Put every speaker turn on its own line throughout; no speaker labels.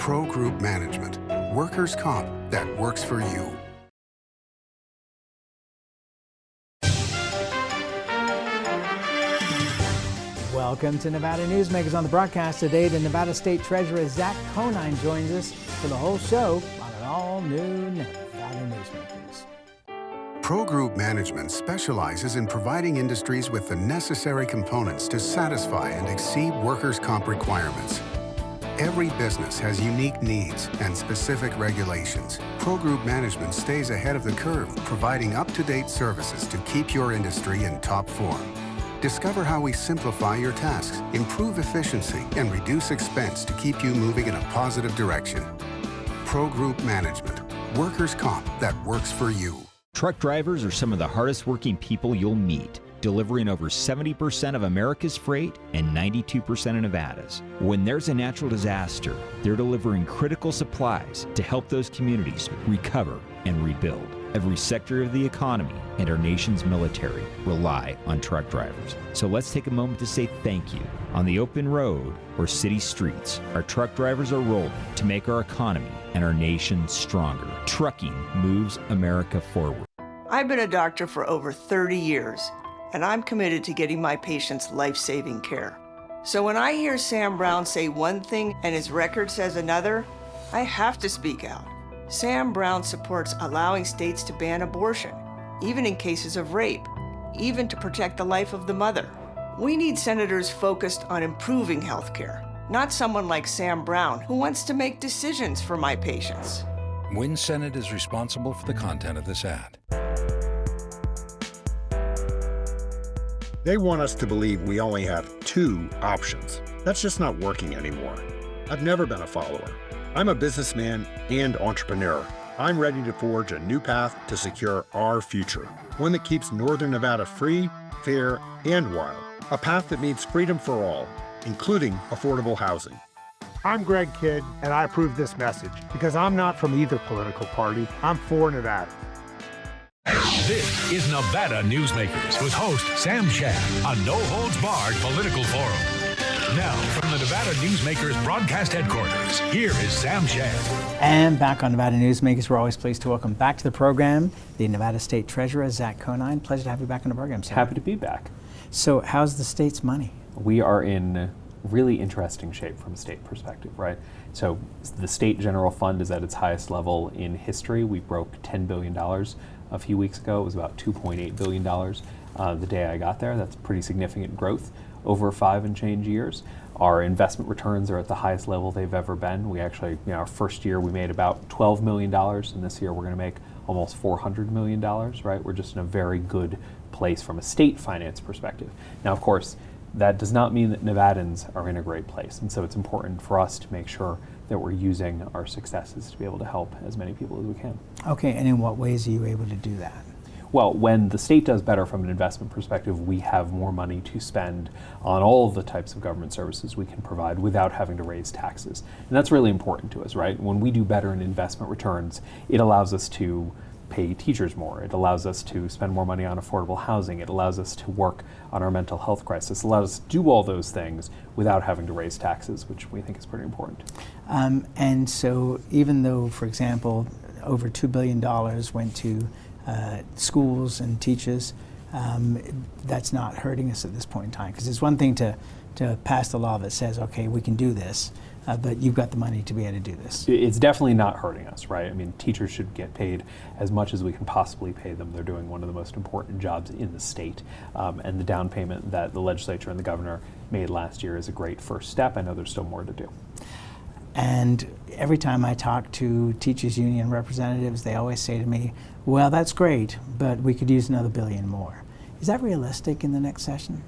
Pro Group Management. Workers' comp that works for you.
Welcome to Nevada Newsmakers. On the broadcast today, the Nevada State Treasurer Zack Conine joins us for the whole show on an all-new Nevada Newsmakers.
Pro Group Management specializes in providing industries with the necessary components to satisfy and exceed workers' comp requirements. Every business has unique needs and specific regulations. Pro Group Management stays ahead of the curve, providing up-to-date services to keep your industry in top form. Discover how we simplify your tasks, improve efficiency, and reduce expense to keep you moving in a positive direction. Pro Group Management. Workers' comp that works for you.
Truck drivers are some of the hardest working people you'll meet, delivering over 70% of America's freight and 92% of Nevada's. When there's a natural disaster, they're delivering critical supplies to help those communities recover and rebuild. Every sector of the economy and our nation's military rely on truck drivers. So let's take a moment to say thank you. On the open road or city streets, our truck drivers are rolling to make our economy and our nation stronger. Trucking moves America forward.
I've been a doctor for over 30 years, and I'm committed to getting my patients life-saving care. So when I hear Sam Brown say one thing and his record says another, I have to speak out. Sam Brown supports allowing states to ban abortion, even in cases of rape, even to protect the life of the mother. We need senators focused on improving health care, not someone like Sam Brown who wants to make decisions for my patients.
Wynn Senate is responsible for the content of this ad.
They want us to believe we only have two options. That's just not working anymore. I've never been a follower. I'm a businessman and entrepreneur. I'm ready to forge a new path to secure our future. One that keeps Northern Nevada free, fair, and wild. A path that means freedom for all, including affordable housing.
I'm Greg Kidd, and I approve this message because I'm not from either political party. I'm for Nevada.
This is Nevada Newsmakers with host Sam Shad, a no-holds-barred political forum. Now, from the Nevada Newsmakers broadcast headquarters, here is Sam Shad.
And back on Nevada Newsmakers, we're always pleased to welcome back to the program the Nevada State Treasurer, Zack Conine. Pleasure to have you back on the program, Sam.
Happy to be back.
So how's the state's money?
We are in really interesting shape from a state perspective, right? So the state general fund is at its highest level in history. We broke $10 billion a few weeks ago. It was about $2.8 billion the day I got there. That's pretty significant growth over 5 and change years. Our investment returns are at the highest level they've ever been. We actually, our first year we made about $12 million, and this year we're going to make almost $400 million, right? We're just in a very good place from a state finance perspective. Now, of course, that does not mean that Nevadans are in a great place, and so it's important for us to make sure that we're using our successes to be able to help as many people as we can.
Okay, and in what ways are you able to do that?
Well, when the state does better from an investment perspective, we have more money to spend on all of the types of government services we can provide without having to raise taxes. And that's really important to us, right? When we do better in investment returns, it allows us to pay teachers more. It allows us to spend more money on affordable housing. It allows us to work on our mental health crisis. It allows us to do all those things without having to raise taxes, which we think is pretty important.
And so even though, for example, over $2 billion went to schools and teachers, that's not hurting us at this point in time. Because it's one thing to pass the law that says, okay, we can do this, but you've got the money to be able to do this.
It's definitely not hurting us, right? I mean, teachers should get paid as much as we can possibly pay them. They're doing one of the most important jobs in the state. And the down payment that the legislature and the governor made last year is a great first step. I know there's still more to do.
And every time I talk to teachers union representatives, they always say to me, well, that's great, but we could use another $1 billion more. Is that realistic in the next session?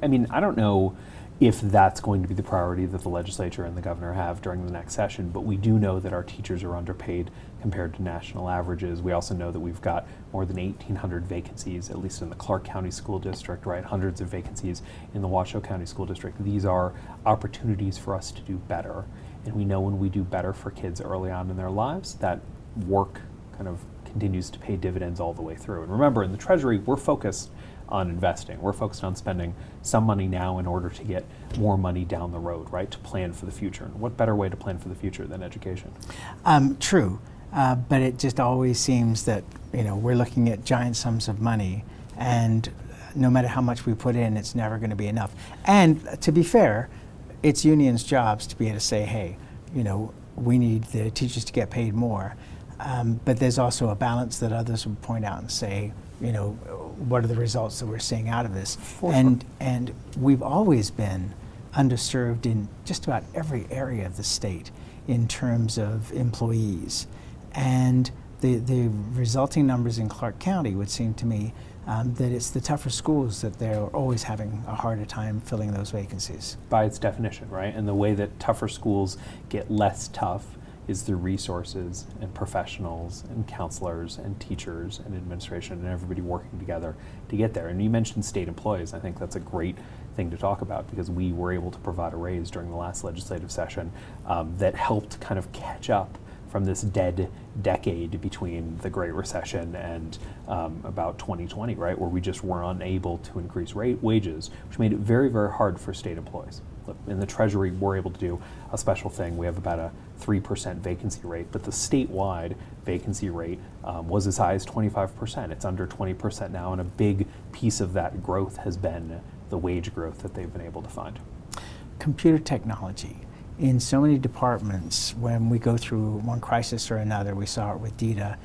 I mean, I don't know if that's going to be the priority that the legislature and the governor have during the next session, but we do know that our teachers are underpaid compared to national averages. We also know that we've got more than 1,800 vacancies, at least in the Clark County School District, right? Hundreds of vacancies in the Washoe County School District. These are opportunities for us to do better. And we know when we do better for kids early on in their lives, that work kind of continues to pay dividends all the way through. And remember, in the Treasury, we're focused on investing. We're focused on spending some money now in order to get more money down the road, right? To plan for the future. And what better way to plan for the future than education?
True, but it just always seems that we're looking at giant sums of money, and no matter how much we put in, it's never going to be enough. And to be fair, it's unions' jobs to be able to say, hey, we need the teachers to get paid more. But there's also a balance that others would point out and say, what are the results that we're seeing out of this? And we've always been underserved in just about every area of the state in terms of employees. And the resulting numbers in Clark County would seem to me that it's the tougher schools that they're always having a harder time filling those vacancies.
By its definition, right? And the way that tougher schools get less tough is through resources and professionals and counselors and teachers and administration and everybody working together to get there. And you mentioned state employees. I think that's a great thing to talk about because we were able to provide a raise during the last legislative session that helped kind of catch up from this dead decade between the Great Recession and about 2020, right, where we just were unable to increase wages, which made it very, very hard for state employees. In the Treasury, we're able to do a special thing. We have about a 3% vacancy rate, but the statewide vacancy rate was as high as 25%. It's under 20% now, and a big piece of that growth has been the wage growth that they've been able to find.
Computer technology. In so many departments, when we go through one crisis or another, we saw it with DITA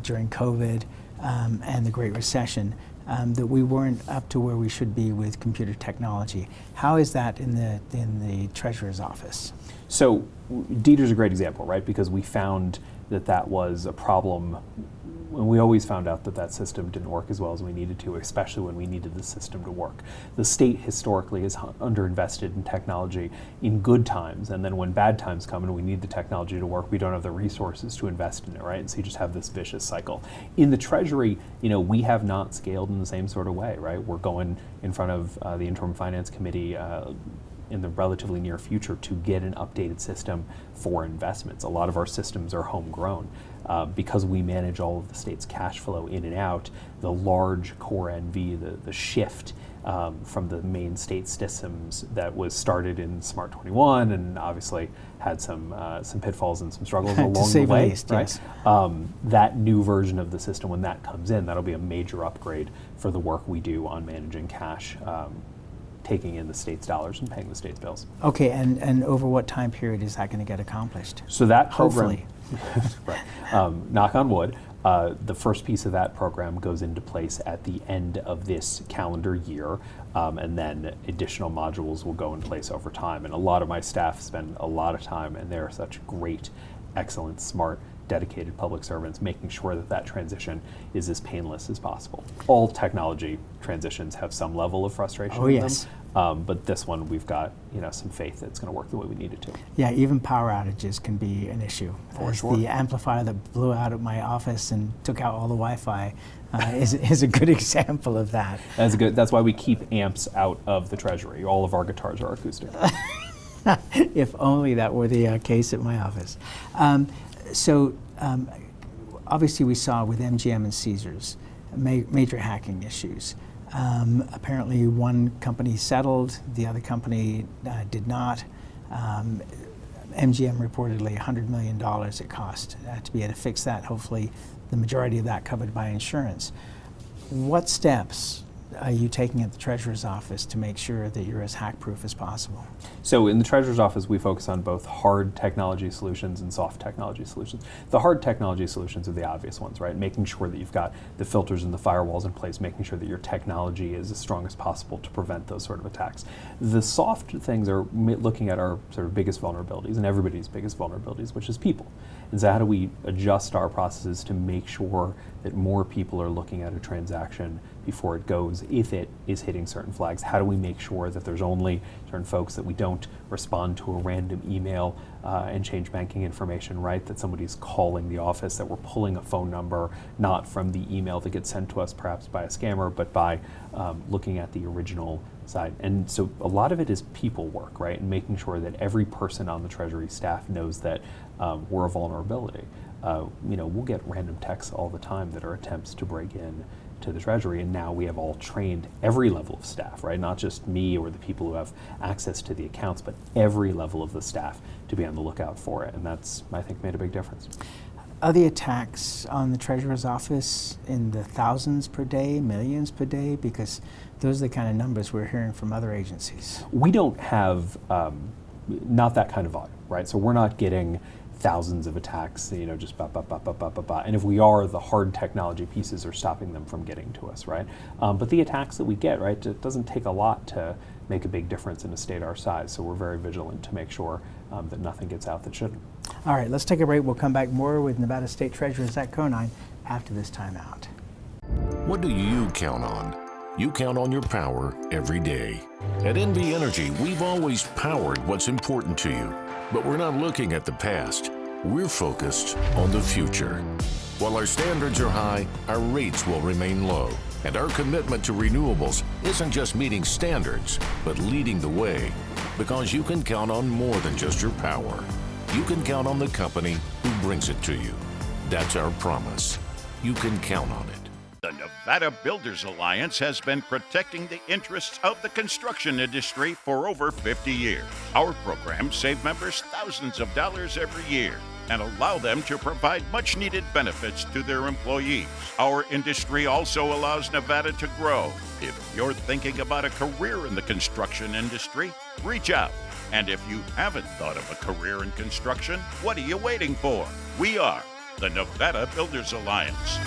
during COVID and the Great Recession, that we weren't up to where we should be with computer technology. How is that in the Treasurer's office?
So DITA's a great example, right? Because we found that was a problem. And we always found out that system didn't work as well as we needed to, especially when we needed the system to work. The state historically is underinvested in technology in good times, and then when bad times come and we need the technology to work, we don't have the resources to invest in it, right? And so you just have this vicious cycle. In the Treasury, we have not scaled in the same sort of way, right? We're going in front of the Interim Finance Committee in the relatively near future to get an updated system for investments. A lot of our systems are homegrown. Because we manage all of the state's cash flow in and out, the large core NV, the shift from the main state systems that was started in Smart 21 and obviously had some pitfalls and some struggles along the way,
least,
right?
Yes.
That new version of the system, when that comes in, that'll be a major upgrade for the work we do on managing cash, taking in the state's dollars and paying the state's bills.
Okay, and over what time period is that going to get accomplished?
So that program,
hopefully.
right. Knock on wood, the first piece of that program goes into place at the end of this calendar year, and then additional modules will go in place over time. And a lot of my staff spend a lot of time, and they're such great, excellent, smart, dedicated public servants, making sure that transition is as painless as possible. All technology transitions have some level of frustration in them, but this one we've got some faith that it's going to work the way we need it to.
Yeah, even power outages can be an issue.
For sure.
The amplifier that blew out at my office and took out all the Wi-Fi is a good example of that.
That's why we keep amps out of the Treasury. All of our guitars are acoustic.
If only that were the case at my office. Obviously we saw with MGM and Caesars major hacking issues. Apparently one company settled, the other company did not. MGM reportedly $100 million it cost to be able to fix that, hopefully the majority of that covered by insurance. What steps are you taking at the Treasurer's office to make sure that you're as hack-proof as possible?
So in the Treasurer's office, we focus on both hard technology solutions and soft technology solutions. The hard technology solutions are the obvious ones, right? Making sure that you've got the filters and the firewalls in place, making sure that your technology is as strong as possible to prevent those sort of attacks. The soft things are looking at our sort of biggest vulnerabilities and everybody's biggest vulnerabilities, which is people. And so how do we adjust our processes to make sure that more people are looking at a transaction before it goes, if it is hitting certain flags? How do we make sure that there's only certain folks, that we don't respond to a random email and change banking information, right? That somebody's calling the office, that we're pulling a phone number, not from the email that gets sent to us perhaps by a scammer, but by looking at the original side. And so a lot of it is people work, right? And making sure that every person on the Treasury staff knows that we're a vulnerability. We'll get random texts all the time that are attempts to break in to the Treasury, and now we have all trained every level of staff, right? Not just me or the people who have access to the accounts, but every level of the staff to be on the lookout for it, and that's, I think, made a big difference.
Are the attacks on the Treasurer's office in the thousands per day, millions per day? Because those are the kind of numbers we're hearing from other agencies.
We don't have not that kind of volume, right? So we're not getting thousands of attacks, just ba, ba, ba, ba, ba, ba, ba. And if we are, the hard technology pieces are stopping them from getting to us, right? But the attacks that we get, right, it doesn't take a lot to make a big difference in a state our size. So we're very vigilant to make sure that nothing gets out that shouldn't.
All right, let's take a break. We'll come back more with Nevada State Treasurer Zack Conine after this timeout.
What do you count on? You count on your power every day. At NV Energy, we've always powered what's important to you. But we're not looking at the past. We're focused on the future. While our standards are high, our rates will remain low. And our commitment to renewables isn't just meeting standards, but leading the way. Because you can count on more than just your power. You can count on the company who brings it to you. That's our promise. You can count on it.
The Nevada Builders Alliance has been protecting the interests of the construction industry for over 50 years. Our programs save members thousands of dollars every year and allow them to provide much-needed benefits to their employees. Our industry also allows Nevada to grow. If you're thinking about a career in the construction industry, reach out. And if you haven't thought of a career in construction, what are you waiting for? We are the Nevada Builders Alliance.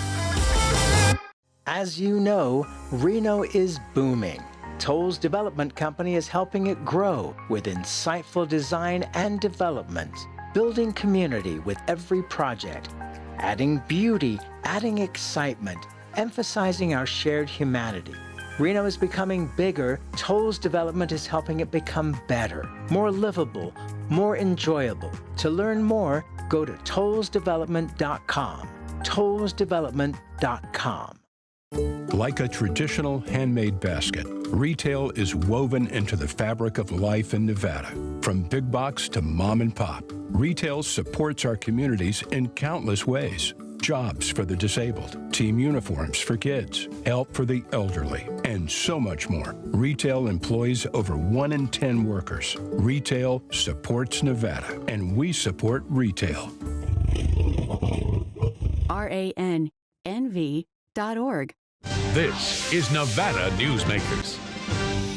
As you know, Reno is booming. Toll's development company is helping it grow with insightful design and development, building community with every project, adding beauty, adding excitement, emphasizing our shared humanity. Reno is becoming bigger. Toll's development is helping it become better, more livable, more enjoyable. To learn more, go to tollsdevelopment.com. tollsdevelopment.com.
Like a traditional handmade basket, retail is woven into the fabric of life in Nevada. From big box to mom and pop, retail supports our communities in countless ways. Jobs for the disabled, team uniforms for kids, help for the elderly, and so much more. Retail employs over 1 in 10 workers. Retail supports Nevada, and we support retail.
RANNV.org.
This is Nevada Newsmakers.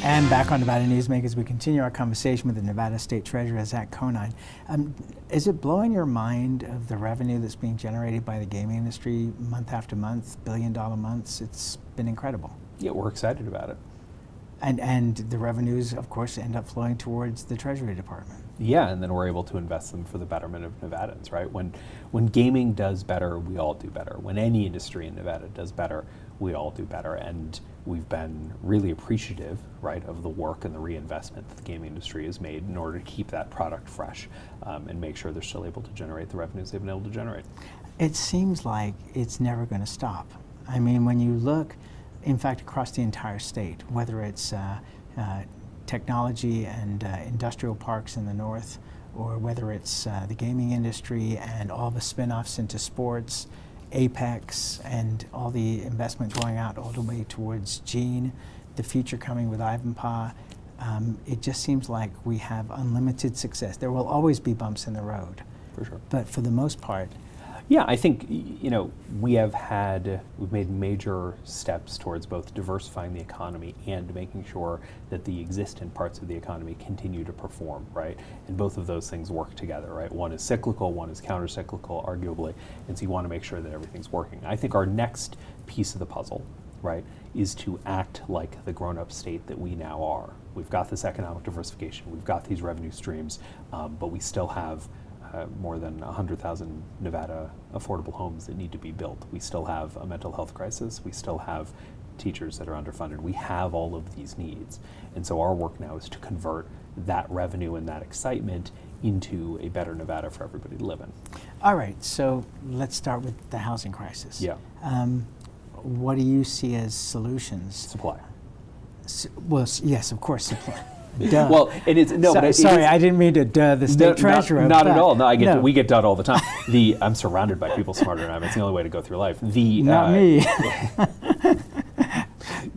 And back on Nevada Newsmakers, we continue our conversation with the Nevada State Treasurer, Zack Conine. Is it blowing your mind of the revenue that's being generated by the gaming industry month after month, billion-dollar months? It's been incredible.
Yeah, we're excited about it.
And the revenues, of course, end up flowing towards the Treasury Department.
Yeah, and then we're able to invest them for the betterment of Nevadans, right? When gaming does better, we all do better. When any industry in Nevada does better, we all do better. And we've been really appreciative, right, of the work and the reinvestment that the gaming industry has made in order to keep that product fresh and make sure they're still able to generate the revenues they've been able to generate.
It seems like it's never going to stop. I mean, when you look, in fact, across the entire state, whether it's technology and industrial parks in the north, or whether it's the gaming industry and all the spin-offs into sports, Apex, and all the investment going out all the way towards Gene, the future coming with Ivanpah, it just seems like we have unlimited success. There will always be bumps in the road.
For sure.
But for the most part,
yeah, I think, we've made major steps towards both diversifying the economy and making sure that the existent parts of the economy continue to perform, right? And both of those things work together, right? One is cyclical, one is counter-cyclical, arguably, and so you want to make sure that everything's working. I think our next piece of the puzzle, right, is to act like the grown-up state that we now are. We've got this economic diversification, we've got these revenue streams, but we still have more than 100,000 Nevada affordable homes that need to be built. We still have a mental health crisis. We still have teachers that are underfunded. We have all of these needs. And so our work now is to convert that revenue and that excitement into a better Nevada for everybody to live in.
All right, so let's start with the housing crisis.
Yeah.
What do you see as solutions?
Supply.
Well, yes, of course, supply. Duh.
Well, it is no.
But sorry, I didn't mean to duh the state treasurer.
Not at all. No, we get dudded all the time. I'm surrounded by people smarter than I am. It's the only way to go through life.
Not me.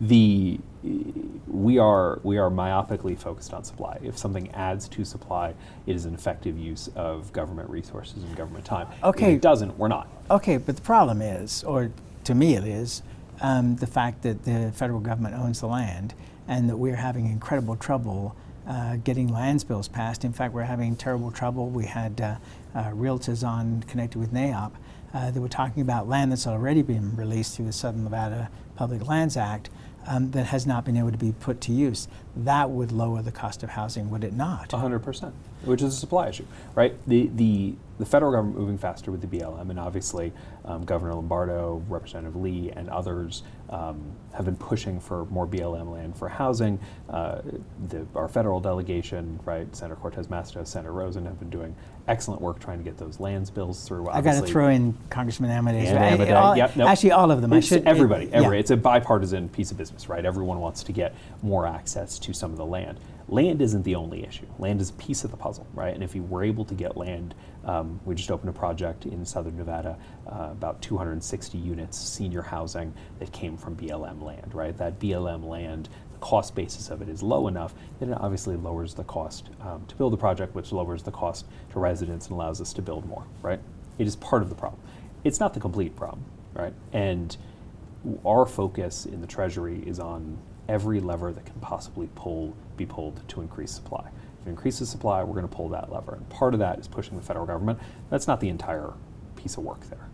We are myopically focused on supply. If something adds to supply, it is an effective use of government resources and government time.
Okay.
If it doesn't, we're not.
Okay, but the problem is, or to me it is, the fact that the federal government owns the land and that we're having incredible trouble getting lands bills passed. In fact, we're having terrible trouble. We had realtors on connected with NAIOP that were talking about land that's already been released through the Southern Nevada Public Lands Act that has not been able to be put to use. That would lower the cost of housing, would it not?
100%, which is a supply issue, right? The federal government moving faster with the BLM, and obviously Governor Lombardo, Representative Lee, and others have been pushing for more BLM land for housing. Our federal delegation, right, Senator Cortez Masto, Senator Rosen, have been doing excellent work trying to get those lands bills through.
I got to throw in Congressman Amadei.
Yep, nope.
Actually, all of them.
Everybody. It's a bipartisan piece of business, right? Everyone wants to get more access to some of the land. Land isn't the only issue. Land is a piece of the puzzle, right? And if you were able to get land, we just opened a project in Southern Nevada, about 260 units, senior housing that came from BLM land, right? That BLM land, the cost basis of it is low enough that it obviously lowers the cost to build the project, which lowers the cost to residents and allows us to build more, right? It is part of the problem. It's not the complete problem, right? And our focus in the Treasury is on every lever that can possibly be pulled to increase supply. If it increases supply, we're going to pull that lever. And part of that is pushing the federal government. That's not the entire piece of work there.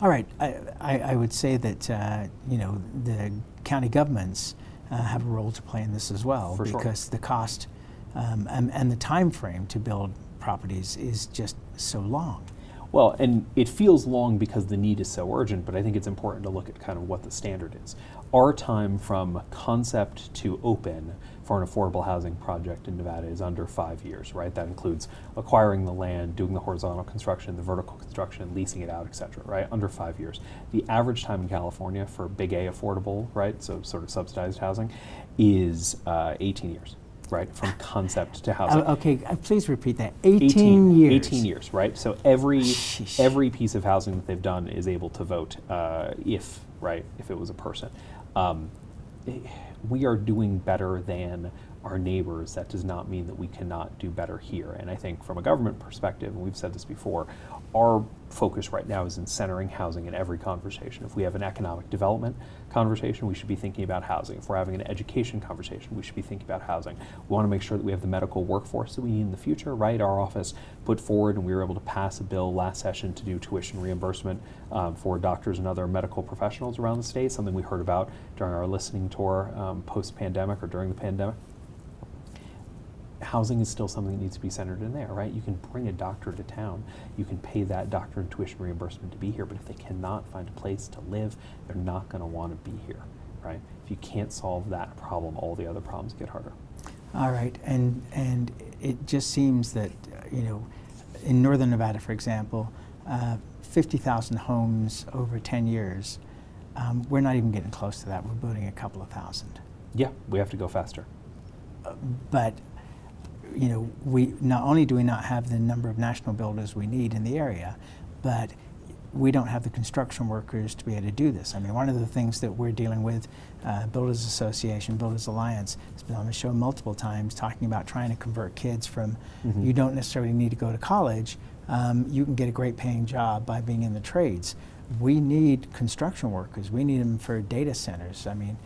All right. I would say that the county governments have a role to play in this as well, because the cost and the time frame to build properties is just so long.
Well, and it feels long because the need is so urgent, but I think it's important to look at kind of what the standard is. Our time from concept to open for an affordable housing project in Nevada is under 5 years, right? That includes acquiring the land, doing the horizontal construction, the vertical construction, leasing it out, et cetera, right? Under 5 years. The average time in California for big A affordable, right, so sort of subsidized housing, is 18 years. Right, from concept to housing.
Okay, please repeat that. 18 years.
18 years, right? So every piece of housing that they've done is able to vote if it was a person. We are doing better than our neighbors. That does not mean that we cannot do better here. And I think from a government perspective, and we've said this before, our focus right now is in centering housing in every conversation. If we have an economic development conversation, we should be thinking about housing. If we're having an education conversation, we should be thinking about housing. We want to make sure that we have the medical workforce that we need in the future, right? Our office put forward, and we were able to pass a bill last session to do tuition reimbursement for doctors and other medical professionals around the state, something we heard about during our listening tour post-pandemic or during the pandemic. Housing is still something that needs to be centered in there, right? You can bring a doctor to town, you can pay that doctor in tuition reimbursement to be here, but if they cannot find a place to live, they're not going to want to be here, right? If you can't solve that problem, all the other problems get harder.
All right, and it just seems that, in Northern Nevada, for example, 50,000 homes over 10 years, we're not even getting close to that. We're building a couple of thousand.
Yeah, we have to go faster.
But we not only do we not have the number of national builders we need in the area, but we don't have the construction workers to be able to do this. I mean, one of the things that we're dealing with, Builders Association, Builders Alliance, has been on the show multiple times talking about trying to convert kids from, you don't necessarily need to go to college, you can get a great paying job by being in the trades. We need construction workers. We need them for data centers. I mean,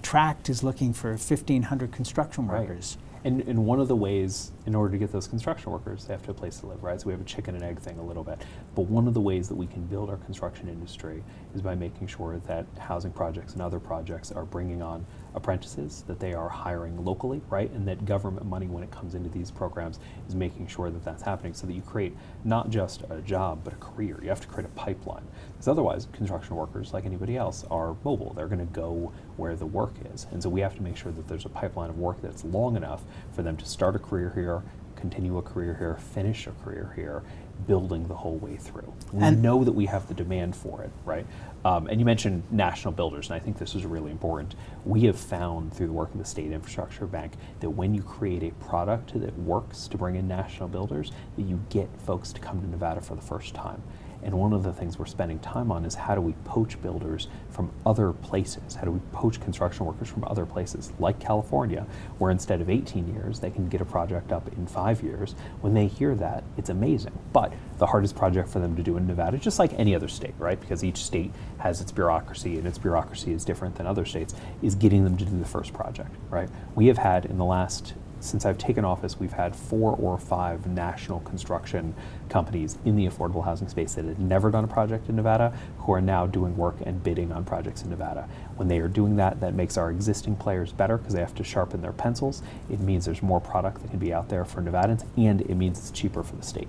Tract is looking for 1,500 construction workers.
And one of the ways, in order to get those construction workers, they have to have a place to live, right? So we have a chicken and egg thing a little bit. But one of the ways that we can build our construction industry is by making sure that housing projects and other projects are bringing on apprentices, that they are hiring locally, right? And that government money, when it comes into these programs, is making sure that that's happening so that you create not just a job, but a career. You have to create a pipeline. Because otherwise, construction workers, like anybody else, are mobile. They're going to go where the work is. And so we have to make sure that there's a pipeline of work that's long enough for them to start a career here, continue a career here, finish a career here, building the whole way through. We know that we have the demand for it, right? And you mentioned national builders, and I think this is really important. We have found through the work of the State Infrastructure Bank that when you create a product that works to bring in national builders, that you get folks to come to Nevada for the first time. And one of the things we're spending time on is how do we poach builders from other places? How do we poach construction workers from other places, like California, where instead of 18 years, they can get a project up in 5 years. When they hear that, it's amazing. But the hardest project for them to do in Nevada, just like any other state, right? Because each state has its bureaucracy, and its bureaucracy is different than other states, is getting them to do the first project, right? We have had in the last, since I've taken office, we've had 4 or 5 national construction companies in the affordable housing space that had never done a project in Nevada who are now doing work and bidding on projects in Nevada. When they are doing that, that makes our existing players better because they have to sharpen their pencils. It means there's more product that can be out there for Nevadans, and it means it's cheaper for the state.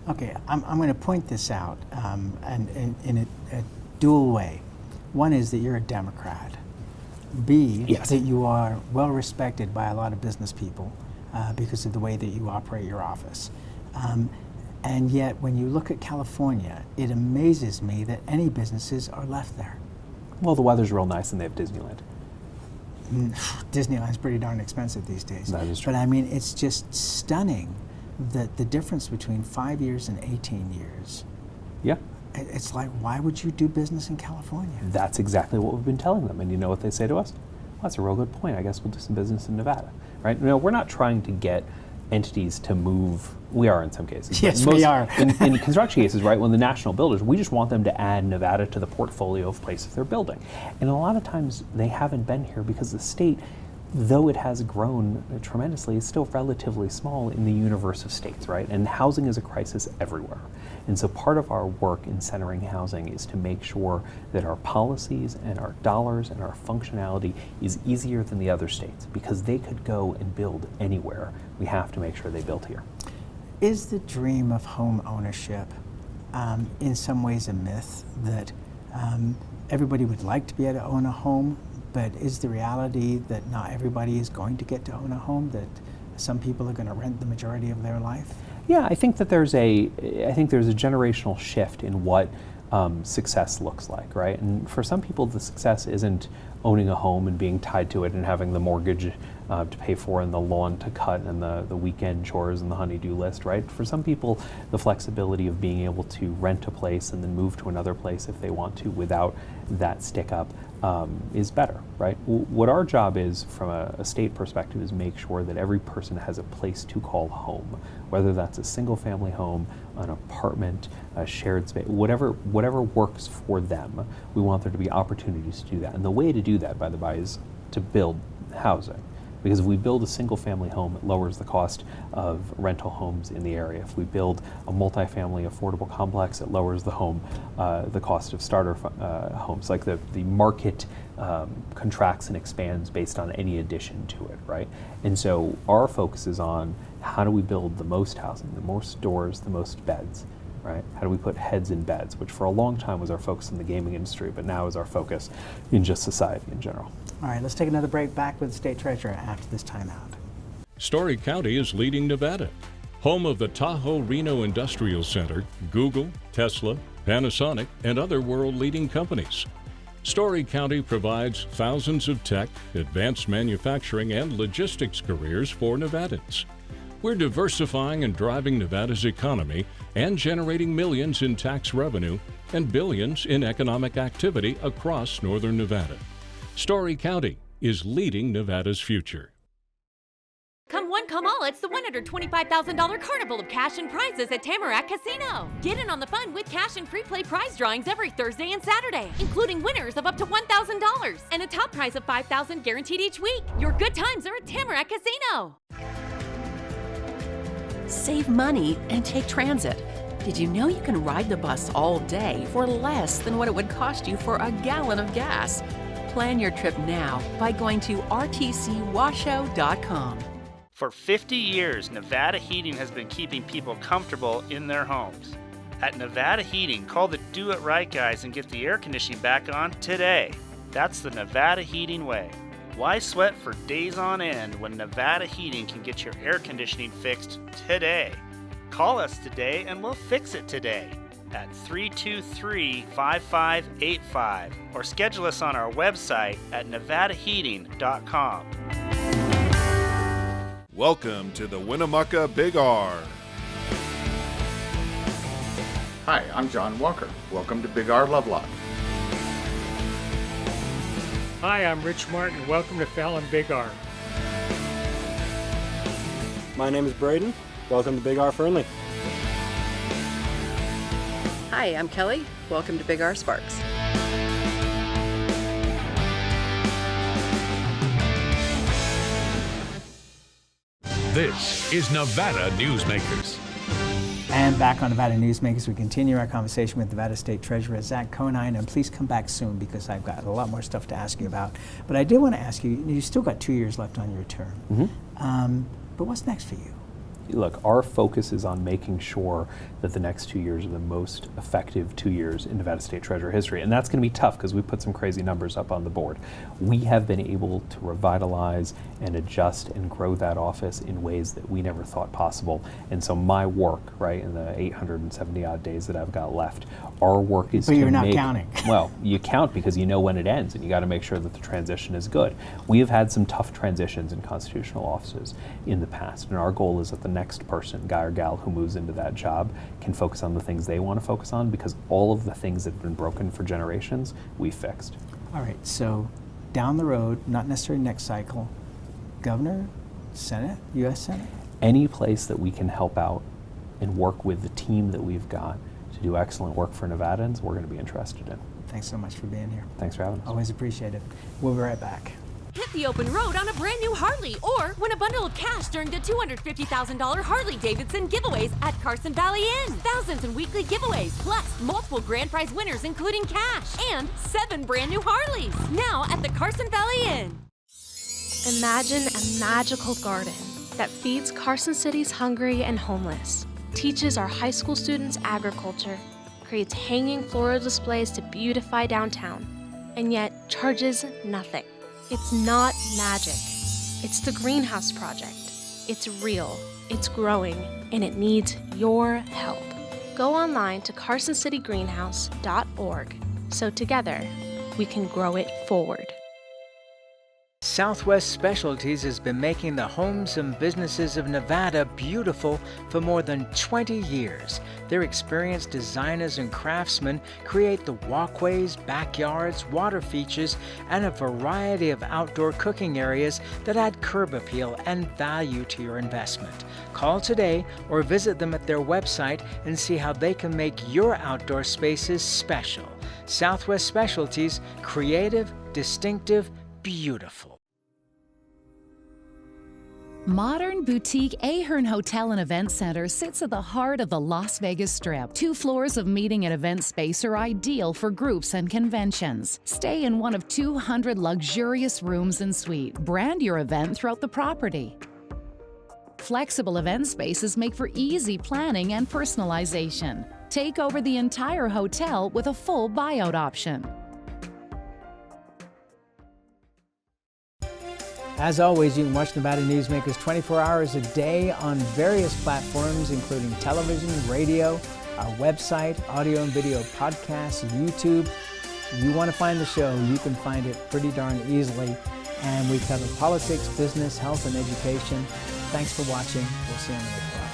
Okay, I'm going to point this out and in a dual way. One is that you're a Democrat. B,
yes,
that you are well respected by a lot of business people because of the way that you operate your office. And yet, when you look at California, it amazes me that any businesses are left there.
Well, the weather's real nice and they have Disneyland.
Disneyland's pretty darn expensive these days.
That is true.
But I mean, it's just stunning that the difference between 5 years and 18 years.
Yeah.
It's like, why would you do business in California?
That's exactly what we've been telling them. And you know what they say to us? Well, that's a real good point. I guess we'll do some business in Nevada, right? No, we're not trying to get entities to move. We are in some cases.
Yes, we are.
in construction cases, right, when the national builders, we just want them to add Nevada to the portfolio of places they're building. And a lot of times they haven't been here because the state, though it has grown tremendously, is still relatively small in the universe of states, right? And housing is a crisis everywhere. And so part of our work in centering housing is to make sure that our policies and our dollars and our functionality is easier than the other states, because they could go and build anywhere. We have to make sure they build here.
Is the dream of home ownership in some ways a myth, that everybody would like to be able to own a home, but is the reality that not everybody is going to get to own a home, that some people are going to rent the majority of their life?
Yeah, I think that there's a generational shift in what success looks like, right? And for some people, the success isn't owning a home and being tied to it and having the mortgage to pay for and the lawn to cut and the weekend chores and the honey-do list, right? For some people, the flexibility of being able to rent a place and then move to another place if they want to without that stick-up is better, right? What our job is from a state perspective is make sure that every person has a place to call home, whether that's a single-family home, an apartment, a shared space, whatever works for them. We want there to be opportunities to do that. And the way to do that, by the by, is to build housing. Because if we build a single-family home, it lowers the cost of rental homes in the area. If we build a multifamily affordable complex, it lowers the cost of starter homes. Like the market contracts and expands based on any addition to it, right? And so our focus is on how do we build the most housing, the most doors, the most beds, right? How do we put heads in beds, which for a long time was our focus in the gaming industry, but now is our focus in just society in general.
All right, let's take another break. Back with the State Treasurer after this timeout.
Story County is leading Nevada. Home of the Tahoe-Reno Industrial Center, Google, Tesla, Panasonic, and other world-leading companies. Story County provides thousands of tech, advanced manufacturing, and logistics careers for Nevadans. We're diversifying and driving Nevada's economy and generating millions in tax revenue and billions in economic activity across northern Nevada. Story County is leading Nevada's future.
Come one, come all, it's the $125,000 Carnival of Cash and Prizes at Tamarack Casino. Get in on the fun with cash and free play prize drawings every Thursday and Saturday, including winners of up to $1,000 and a top prize of $5,000 guaranteed each week. Your good times are at Tamarack Casino.
Save money and take transit. Did you know you can ride the bus all day for less than what it would cost you for a gallon of gas? Plan your trip now by going to rtcwashoe.com.
For 50 years, Nevada Heating has been keeping people comfortable in their homes. At Nevada Heating, call the Do It Right guys and get the air conditioning back on today. That's the Nevada Heating way. Why sweat for days on end when Nevada Heating can get your air conditioning fixed today? Call us today and we'll fix it today at 323-5585 or schedule us on our website at nevadaheating.com.
Welcome to the Winnemucca Big R. Hi, I'm John Walker. Welcome to Big R Lovelock.
Hi, I'm Rich Martin. Welcome to Fallon Big R.
My name is Braden. Welcome to Big R Fernley.
Hi, I'm Kelly. Welcome to Big R Sparks.
This is Nevada Newsmakers.
And back on Nevada Newsmakers, we continue our conversation with Nevada State Treasurer Zack Conine, and please come back soon because I've got a lot more stuff to ask you about. But I did want to ask you, you still got 2 years left on your term, but what's next for you?
Look, our focus is on making sure that the next 2 years are the most effective 2 years in Nevada State Treasurer history. And that's going to be tough because we put some crazy numbers up on the board. We have been able to revitalize and adjust and grow that office in ways that we never thought possible. And so my work, right, in the 870 odd days that I've got left, our work is
but
to
you're not
make,
counting.
Well, you count because you know when it ends and you got to make sure that the transition is good. We have had some tough transitions in constitutional offices in the past, and our goal is that the next person, guy or gal, who moves into that job can focus on the things they want to focus on, because all of the things that have been broken for generations, we fixed.
All right, so down the road, not necessarily next cycle, governor, Senate, U.S. Senate?
Any place that we can help out and work with the team that we've got to do excellent work for Nevadans, we're going to be interested in.
Thanks so much for being here.
Thanks for having us.
Always appreciate it. We'll be right back.
Hit the open road on a brand new Harley or win a bundle of cash during the $250,000 Harley-Davidson giveaways at Carson Valley Inn. Thousands in weekly giveaways, plus multiple grand prize winners including cash and 7 brand new Harleys. Now at the Carson Valley Inn.
Imagine a magical garden that feeds Carson City's hungry and homeless, teaches our high school students agriculture, creates hanging floral displays to beautify downtown, and yet charges nothing. It's not magic. It's the Greenhouse Project. It's real, it's growing, and it needs your help. Go online to carsоncitygreenhouse.org so together we can grow it forward.
Southwest Specialties has been making the homes and businesses of Nevada beautiful for more than 20 years. Their experienced designers and craftsmen create the walkways, backyards, water features, and a variety of outdoor cooking areas that add curb appeal and value to your investment. Call today or visit them at their website and see how they can make your outdoor spaces special. Southwest Specialties, creative, distinctive, beautiful.
Modern boutique Ahern Hotel and Event Center sits at the heart of the Las Vegas Strip. 2 floors of meeting and event space are ideal for groups and conventions. Stay in one of 200 luxurious rooms and suites. Brand your event throughout the property. Flexible event spaces make for easy planning and personalization. Take over the entire hotel with a full buyout option.
As always, you can watch Nevada Newsmakers 24 hours a day on various platforms, including television, radio, our website, audio and video podcasts, YouTube. If you want to find the show, you can find it pretty darn easily. And we cover politics, business, health, and education. Thanks for watching. We'll see you on the next one.